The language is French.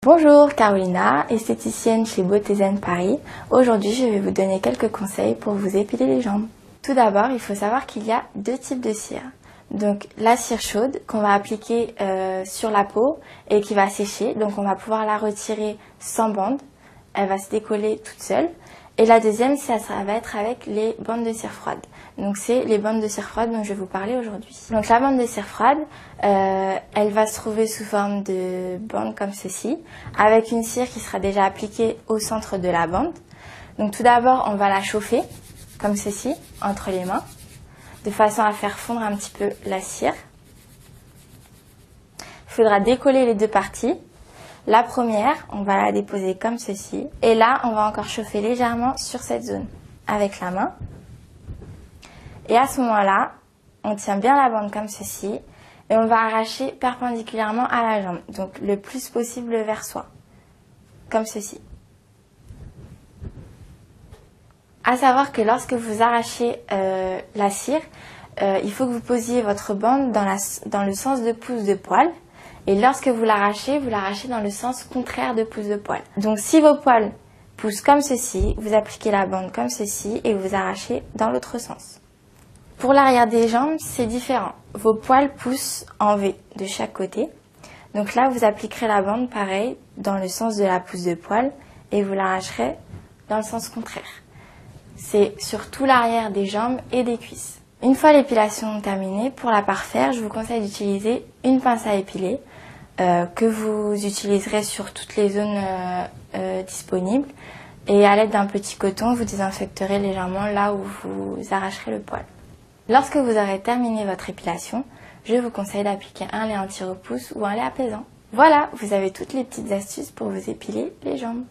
Bonjour, Carolina, esthéticienne chez Beauté Zen Paris. Aujourd'hui, je vais vous donner quelques conseils pour vous épiler les jambes. Tout d'abord, il faut savoir qu'il y a deux types de cire. Donc la cire chaude qu'on va appliquer sur la peau et qui va sécher. Donc on va pouvoir la retirer sans bande. Elle va se décoller toute seule. Et la deuxième, ça va être avec les bandes de cire froide. Donc c'est les bandes de cire froide dont je vais vous parler aujourd'hui. Donc la bande de cire froide, elle va se trouver sous forme de bande comme ceci, avec une cire qui sera déjà appliquée au centre de la bande. Donc tout d'abord, on va la chauffer comme ceci, entre les mains, de façon à faire fondre un petit peu la cire. Il faudra décoller les deux parties. La première, on va la déposer comme ceci. Et là, on va encore chauffer légèrement sur cette zone avec la main. Et à ce moment-là, on tient bien la bande comme ceci. Et on va arracher perpendiculairement à la jambe. Donc le plus possible vers soi. Comme ceci. À savoir que lorsque vous arrachez la cire, il faut que vous posiez votre bande dans le sens de pouce de poil. Et lorsque vous l'arrachez dans le sens contraire de pouce de poil. Donc si vos poils poussent comme ceci, vous appliquez la bande comme ceci et vous arrachez dans l'autre sens. Pour l'arrière des jambes, c'est différent. Vos poils poussent en V de chaque côté. Donc là, vous appliquerez la bande pareil dans le sens de la pouce de poil et vous l'arracherez dans le sens contraire. C'est sur tout l'arrière des jambes et des cuisses. Une fois l'épilation terminée, pour la parfaire, je vous conseille d'utiliser une pince à épiler que vous utiliserez sur toutes les zones disponibles. Et à l'aide d'un petit coton, vous désinfecterez légèrement là où vous arracherez le poil. Lorsque vous aurez terminé votre épilation, je vous conseille d'appliquer un lait anti-repousse ou un lait apaisant. Voilà, vous avez toutes les petites astuces pour vous épiler les jambes.